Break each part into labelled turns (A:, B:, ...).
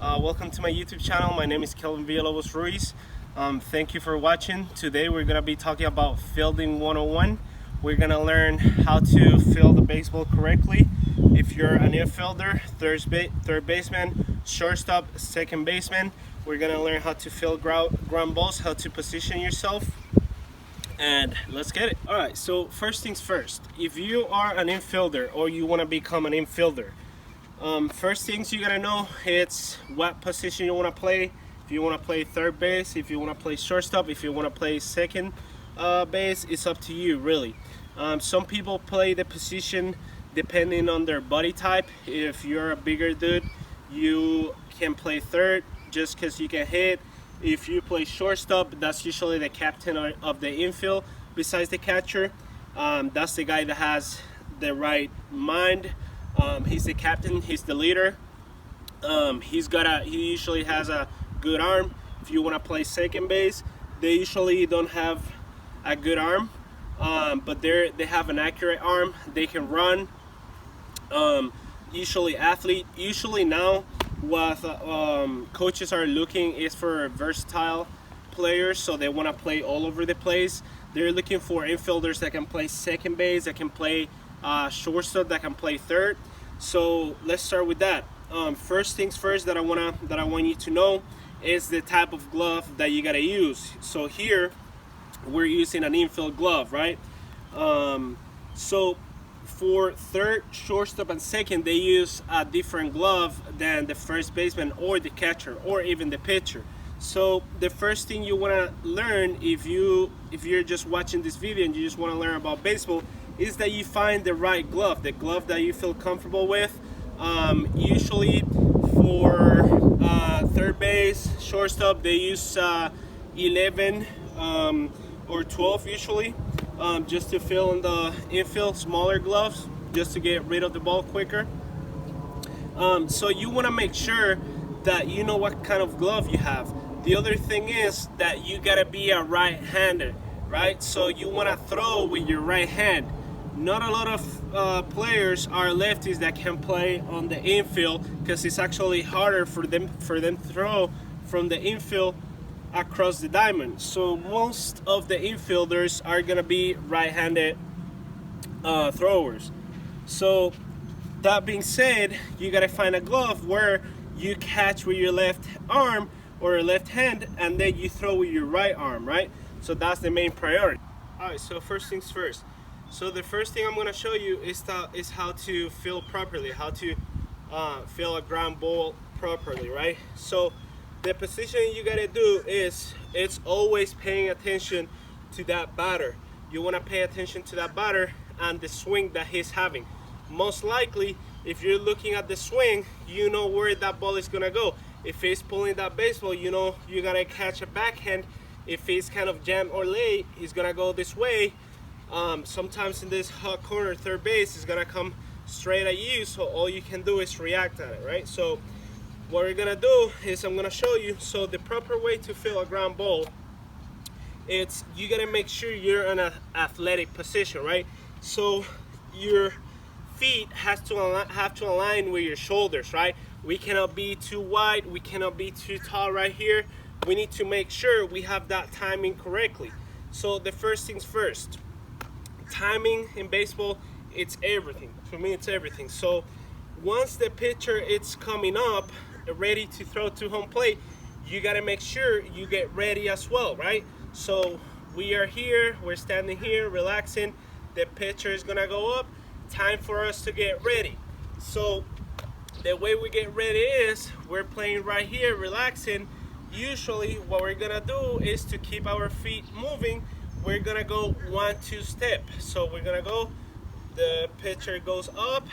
A: Welcome to my YouTube channel. My name is Kelvin Villalobos Ruiz. Thank you for watching. Today we're going to be talking about fielding 101. We're going to learn how to field the baseball correctly. If you're an infielder, third baseman, shortstop, second baseman, we're going to learn how to field ground balls, how to position yourself, and let's get it. Alright, so first things first, if you are an infielder or you want to become an infielder, first things you gotta know, it's what position you want to play. If you want to play third base, if you want to play shortstop, if you want to play second base, it's up to you really. Some people play the position depending on their body type. If you're a bigger dude, you can play third just because you can hit. If you play shortstop, that's usually the captain of the infield besides the catcher. That's the guy that has the right mind. He's the captain, he's the leader. He usually has a good arm. If you want to play second base, they usually don't have a good arm, but they have an accurate arm. They can run. Usually athlete. Usually now what coaches are looking is for versatile players, so they want to play all over the place. They're looking for infielders that can play second base, that can play shortstop, that can play third. So let's start with that. First things first that I want you to know is the type of glove that you gotta use. So here we're using an infield glove, right? So for third, shortstop, and second, they use a different glove than the first baseman or the catcher or even the pitcher. So the first thing you want to learn, if you're just watching this video and you just want to learn about baseball, is that you find the right glove, the glove that you feel comfortable with. Usually for third base, shortstop, they use 11 or 12 usually, just to fill in the infield, smaller gloves, just to get rid of the ball quicker. So you want to make sure that you know what kind of glove you have. The other thing is that you gotta be a right-hander, right? So you want to throw with your right hand. Not a lot of players are lefties that can play on the infield, because it's actually harder for them to throw from the infield across the diamond. So most of the infielders are gonna be right-handed throwers. So that being said, you gotta find a glove where you catch with your left arm or your left hand, and then you throw with your right arm, right? So that's the main priority. All right, so first things first. So the first thing I'm going to show you is how to field properly, how to field a ground ball properly, right? So the position you got to do is, it's always paying attention to that batter. You want to pay attention to that batter and the swing that he's having. Most likely, if you're looking at the swing, you know where that ball is going to go. If he's pulling that baseball, you know you're going to catch a backhand. If he's kind of jammed or late, he's going to go this way. Sometimes in this hot corner, third base is gonna come straight at you, so all you can do is react at it, right? So what we're gonna do is, I'm gonna show you. So the proper way to field a ground ball, it's, you gotta make sure you're in an athletic position, right? So your feet have to align with your shoulders, right? We cannot be too wide, we cannot be too tall right here. We need to make sure we have that timing correctly. So the first things first, timing in baseball, it's everything. For me, it's everything. So once the pitcher is coming up, ready to throw to home plate, you got to make sure you get ready as well, right? So we are here, we're standing here, relaxing. The pitcher is gonna go up. Time for us to get ready. So the way we get ready is, we're playing right here, relaxing. Usually what we're gonna do is to keep our feet moving. We're gonna go 1-2 step. So we're gonna go, the pitcher goes up,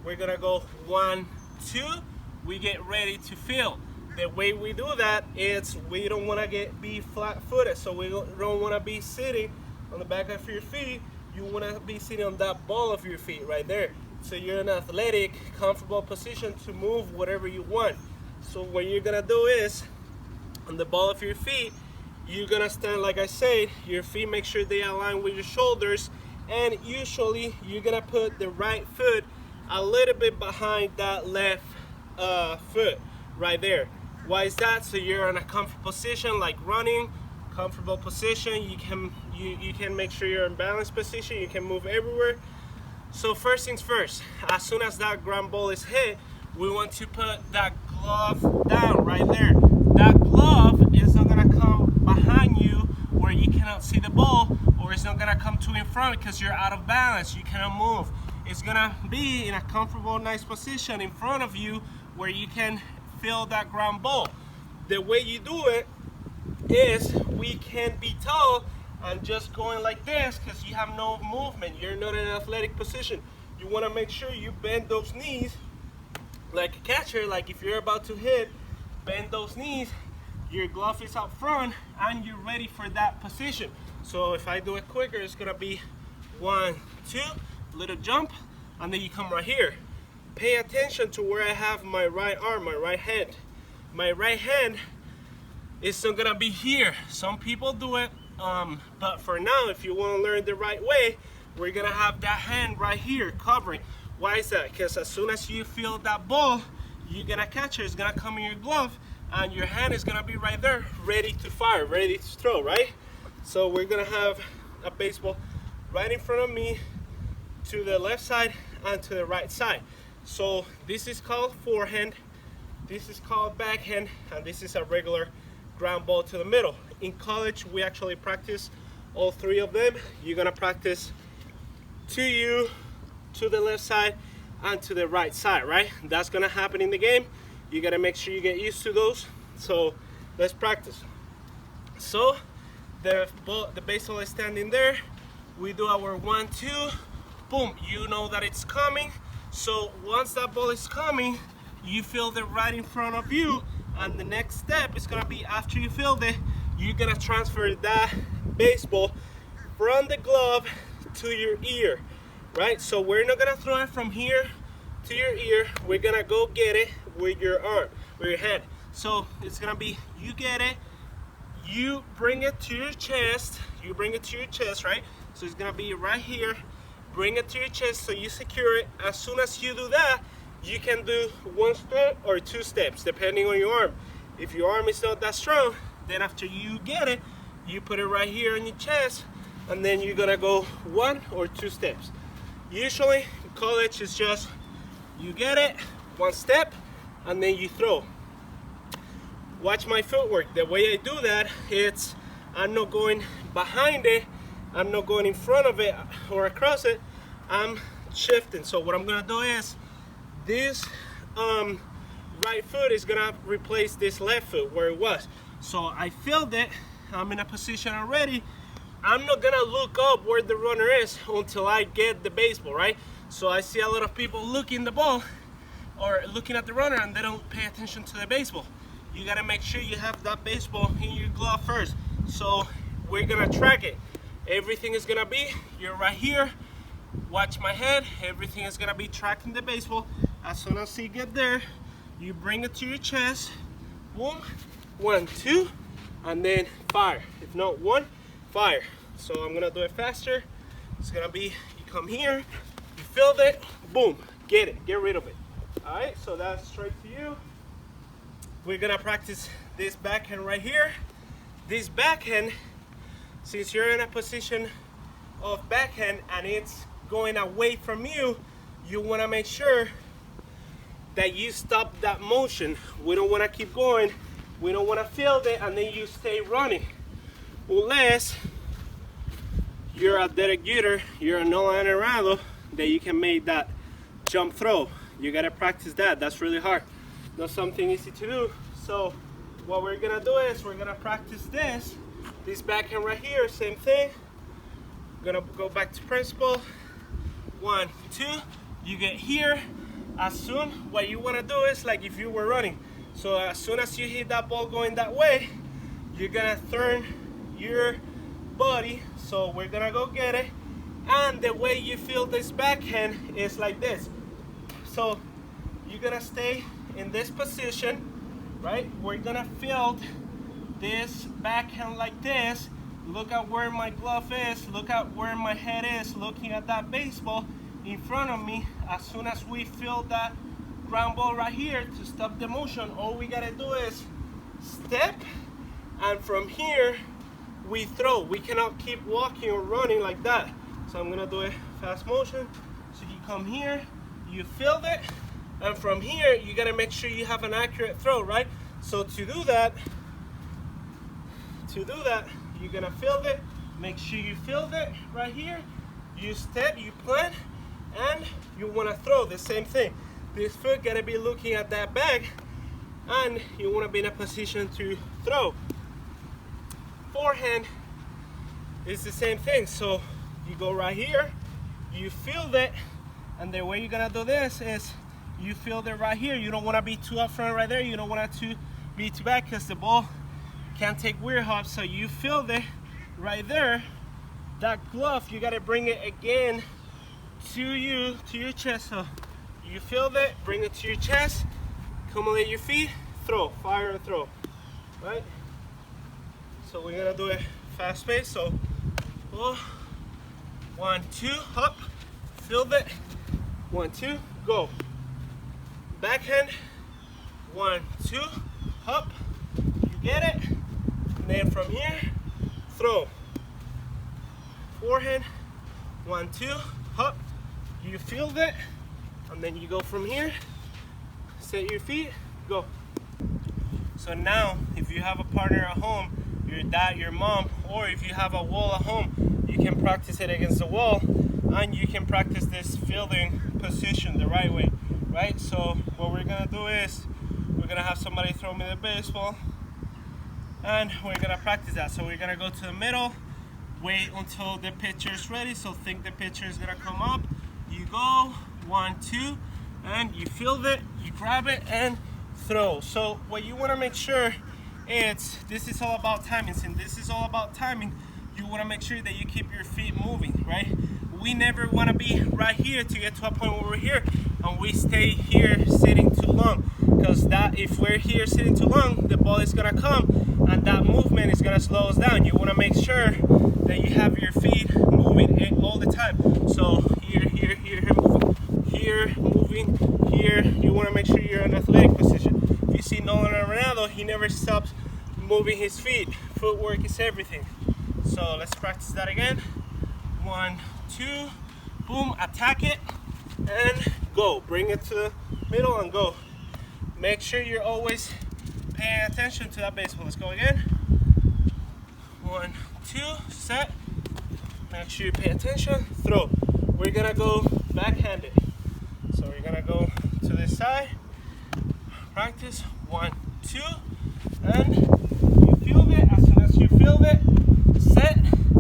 A: we're gonna go 1-2, we get ready to field. The way we do that is, we don't want to be flat-footed, so we don't want to be sitting on the back of your feet. You want to be sitting on that ball of your feet right there, so you're in an athletic, comfortable position to move whatever you want. So what you're gonna do is, on the ball of your feet, you're gonna stand like I said, your feet, make sure they align with your shoulders, and usually you're gonna put the right foot a little bit behind that left foot, right there. Why is that? So you're in a comfortable position, like running, comfortable position. You can make sure you're in balanced position. You can move everywhere. So first things first, as soon as that ground ball is hit, we want to put that glove down right there. That glove is not gonna come behind you where you cannot see the ball, or it's not gonna come to in front because you're out of balance, you cannot move. It's gonna be in a comfortable, nice position in front of you where you can feel that ground ball. The way you do it is we can't be tall and just going like this because you have no movement. You're not in an athletic position. You want to make sure you bend those knees like a catcher. Like if you're about to hit, bend those knees, your glove is out front and you're ready for that position. So if I do it quicker, it's gonna be 1, 2, little jump, and then you come right here. Pay attention to where I have my right arm, my right hand. My right hand is not gonna be here. Some people do it, but for now, if you wanna learn the right way, we're gonna have that hand right here covering. Why is that? Because as soon as you feel that ball, you're gonna catch it, it's gonna come in your glove, and your hand is gonna be right there, ready to fire, ready to throw, right? So we're gonna have a baseball right in front of me, to the left side and to the right side. So this is called forehand, this is called backhand, and this is a regular ground ball to the middle. In college, we actually practice all three of them. You're gonna practice to you, to the left side, and to the right side, right? That's gonna happen in the game. You gotta make sure you get used to those. So let's practice. So the baseball is standing there. We do our 1, 2, boom. You know that it's coming. So once that ball is coming, you feel it right in front of you, and the next step is gonna be after you feel it, you're gonna transfer that baseball from the glove to your ear, right? So we're not gonna throw it from here to your ear. We're gonna go get it with your arm, with your hand. So it's gonna be, you get it, you bring it to your chest, right? So it's gonna be right here, bring it to your chest so you secure it. As soon as you do that, you can do 1 step or 2 steps, depending on your arm. If your arm is not that strong, then after you get it, you put it right here on your chest, and then you're gonna go 1 or 2 steps. Usually, in college, it's just, you get it, 1 step, and then you throw. Watch my footwork. The way I do that, it's, I'm not going behind it, I'm not going in front of it or across it, I'm shifting. So what I'm gonna do is, this right foot is gonna replace this left foot where it was. So I filled it, I'm in a position already. I'm not gonna look up where the runner is until I get the baseball, right? So I see a lot of people looking the ball or looking at the runner and they don't pay attention to the baseball. You gotta make sure you have that baseball in your glove first. So we're gonna track it. Everything is gonna be, you're right here, watch my head, everything is gonna be tracking the baseball. As soon as you get there, you bring it to your chest, boom, 1, 2, and then fire. If not 1, fire. So I'm gonna do it faster. It's gonna be, you come here, you filled it, boom, get it, get rid of it. All right, so that's straight to you. We're gonna practice this backhand right here. This backhand, since you're in a position of backhand and it's going away from you, you wanna make sure that you stop that motion. We don't wanna keep going. We don't wanna field it and then you stay running. Unless you're a Derek Jeter, you're a Nolan Arenado, that you can make that jump throw. You gotta practice that. That's really hard. Not something easy to do. So what we're gonna do is we're gonna practice this backhand right here, same thing. Gonna go back to principle. 1, 2, you get here. As soon, what you wanna do is like if you were running. So as soon as you hit that ball going that way, you're gonna turn your body. So we're gonna go get it. And the way you feel this backhand is like this. So you're gonna stay in this position, right? We're gonna field this backhand like this. Look at where my glove is, look at where my head is, looking at that baseball in front of me. As soon as we feel that ground ball right here to stop the motion. All we gotta do is step, and from here we throw. We cannot keep walking or running like that. So I'm gonna do a fast motion. So you come here, you field it, and from here you gotta make sure you have an accurate throw, right? So to do that, you're gonna field it. Make sure you field it right here. You step, you plant, and you wanna throw the same thing. This foot gotta be looking at that bag, and you wanna be in a position to throw. Forehand is the same thing. So you go right here, you field it, and the way you're gonna do this is you field it right here. You don't wanna be too up front right there. You don't want to be too back because the ball can't take weird hops. So you field it right there. That glove, you gotta bring it again to your chest. So you field it, bring it to your chest, accumulate your feet, throw, fire and throw, right? So we're gonna do a fast pace. So 1, 2, hop, field it, 1, 2, go. Backhand, 1, 2, hop, you get it, and then from here, throw. Forehand, 1, 2, hop, you field it, and then you go from here, set your feet, go. So now, if you have a partner at home, your dad, your mom, or if you have a wall at home, you can practice it against the wall, and you can practice this fielding position the right way, right? So what we're gonna do is, we're gonna have somebody throw me the baseball, and we're gonna practice that. So we're gonna go to the middle, wait until the pitcher's ready. So think the pitcher is gonna come up. You go, 1, 2, and you field it, you grab it, and throw. So what you wanna make sure this is all about timing. Since this is all about timing, you wanna make sure that you keep your feet moving, right? We never wanna be right here to get to a point where we're here and we stay here sitting too long. Because if we're here sitting too long, the ball is gonna come and that movement is gonna slow us down. You wanna make sure that you have your feet moving all the time. So here, moving, here. You wanna make sure you're in an athletic position. If you see Nolan or Ronaldo, he never stops moving his feet. Footwork is everything. So let's practice that again. 1, 2, boom, attack it, and go. Bring it to the middle and go. Make sure you're always paying attention to that baseball. Let's go again. 1, 2, set. Make sure you pay attention, throw. We're gonna go backhanded. So we're gonna go to this side, practice, 1, 2, and you field it. As soon as you field it, set,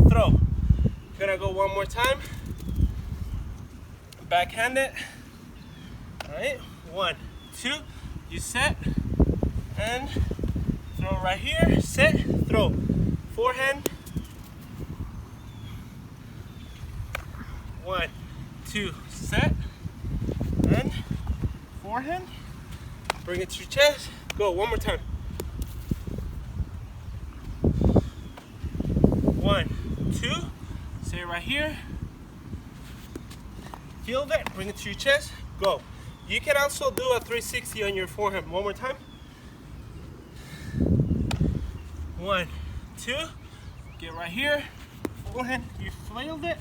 A: throw. Gonna go one more time, backhand it. All right, 1, 2, you set, and throw right here, set, throw. Forehand, 1, 2, set, and forehand, bring it to your chest, go, one more time. 1, 2, stay right here, field it, bring it to your chest, go. You can also do a 360 on your forehand. One more time. 1, 2, get right here, forehand, you flailed it,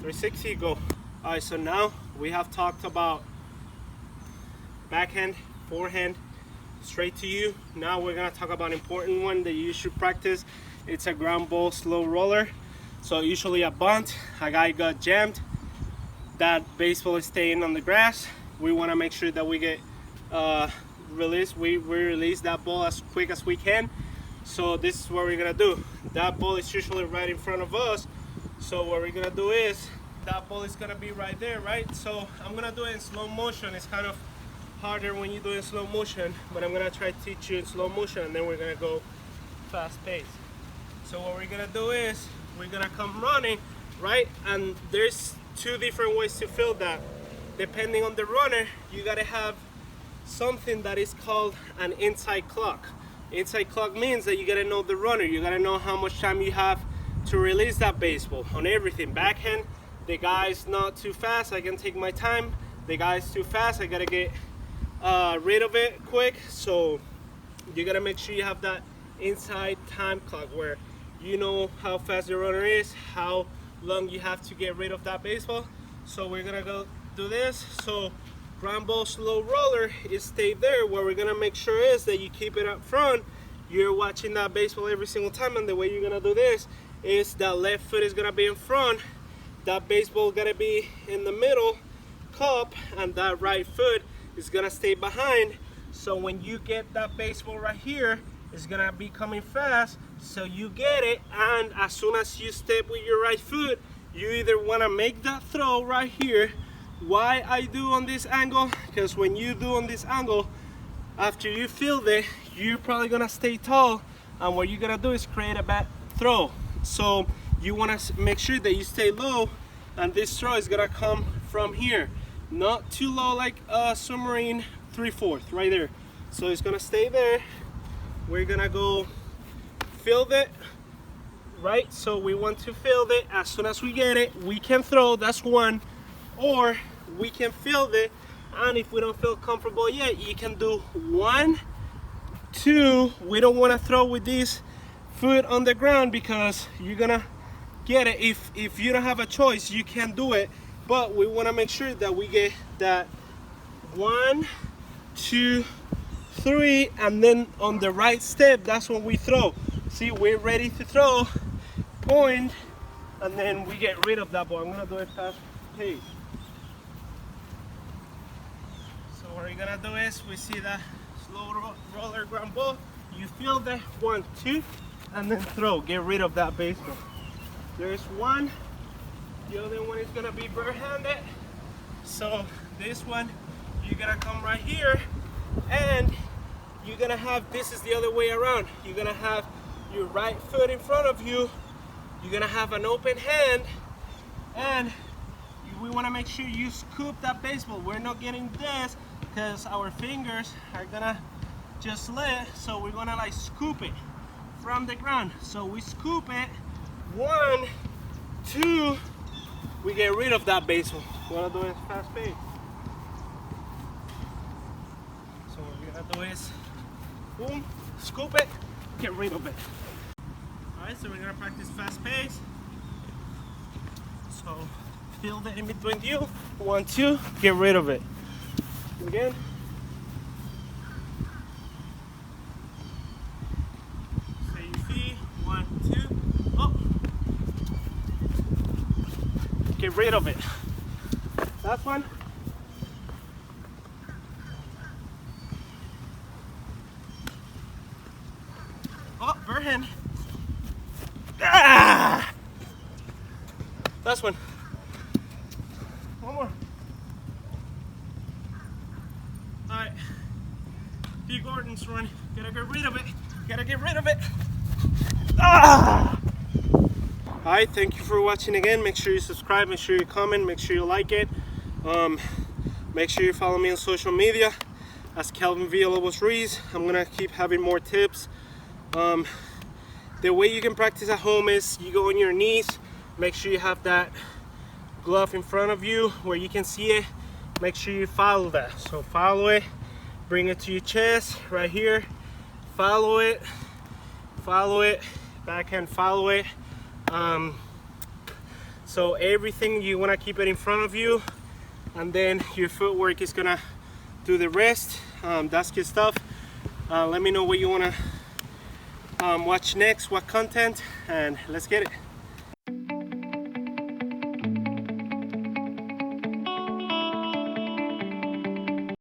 A: 360, go. All right, so now we have talked about backhand, forehand, straight to you. Now we're gonna talk about an important one that you should practice. It's a ground ball slow roller. So usually a bunt, a guy got jammed, that baseball is staying on the grass. We wanna make sure that we get released. We release that ball as quick as we can. So this is what we're gonna do. That ball is usually right in front of us. So what we're gonna do is, that ball is gonna be right there, right? So I'm gonna do it in slow motion. It's kind of harder when you do it in slow motion, but I'm gonna try to teach you in slow motion, and then we're gonna go fast pace. So what we're gonna do is, we're gonna come running, right? And there's two different ways to field that. Depending on the runner, you gotta have something that is called an inside clock. Inside clock means that you gotta know the runner. You gotta know how much time you have to release that baseball on everything. Backhand, the guy's not too fast, I can take my time. the guy's too fast, I gotta get rid of it quick. So you gotta make sure you have that inside time clock where you know how fast the runner is, how long you have to get rid of that baseball. So we're gonna go do this. So ground ball slow roller is stay there. What we're gonna make sure is that you keep it up front. You're watching that baseball every single time, and the way you're gonna do this is that left foot is gonna be in front, that baseball gotta be in the middle cup, and that right foot is gonna stay behind. So when you get that baseball right here, it's gonna be coming fast, so you get it, and as soon as you step with your right foot, you either wanna make that throw right here. Why I do on this angle? Because when you do on this angle, after you field it, you're probably gonna stay tall, and what you're gonna do is create a bad throw. So you wanna make sure that you stay low, and this throw is gonna come from here. Not too low like a submarine 3/4 right there. So it's gonna stay there. We're gonna go field it, right? So we want to field it. As soon as we get it, we can throw, that's one. Or we can field it, and if we don't feel comfortable yet, you can do 1, 2. We don't wanna throw with this foot on the ground because you're gonna get it. If you don't have a choice, you can do it, but we wanna make sure that we get that 1, 2, 3, and then on the right step, that's when we throw. See, we're ready to throw, point, and then we get rid of that ball. I'm gonna do it fast pace. So what we're gonna do is, we see that slow roller ground ball, you feel that 1, 2, and then throw, get rid of that baseball. There's one, the other one is gonna be bare-handed. So this one, you're gonna come right here, and you're gonna have, this is the other way around. You're gonna have your right foot in front of you. You're gonna have an open hand, and we wanna make sure you scoop that baseball. We're not getting this because our fingers are gonna just slip, so we're gonna like scoop it from the ground. So we scoop it, 1, 2, we get rid of that baseball. We're gonna do it fast pace. So what we're gonna do is, boom, scoop it, get rid of it. Alright, so we're gonna practice fast pace. So field it in between you, 1, 2, get rid of it. Again. Safety, 1, 2, up. Get rid of it. Last one. Oh, Verhen. Ah! Last one. One more. Alright. P. Gordon's run. Gotta get rid of it. Gotta get rid of it. Ah! Alright, thank you for watching again. Make sure you subscribe, make sure you comment, make sure you like it. Make sure you follow me on social media as Calvin Villalobos Ruiz. I'm gonna keep having more tips. The way you can practice at home is you go on your knees, make sure you have that glove in front of you where you can see it. Make sure you follow that. So follow it, bring it to your chest right here, follow it, backhand follow it. So everything you want to keep it in front of you, and then your footwork is gonna do the rest. That's good stuff. Let me know what you want to watch next, what content, and let's get it.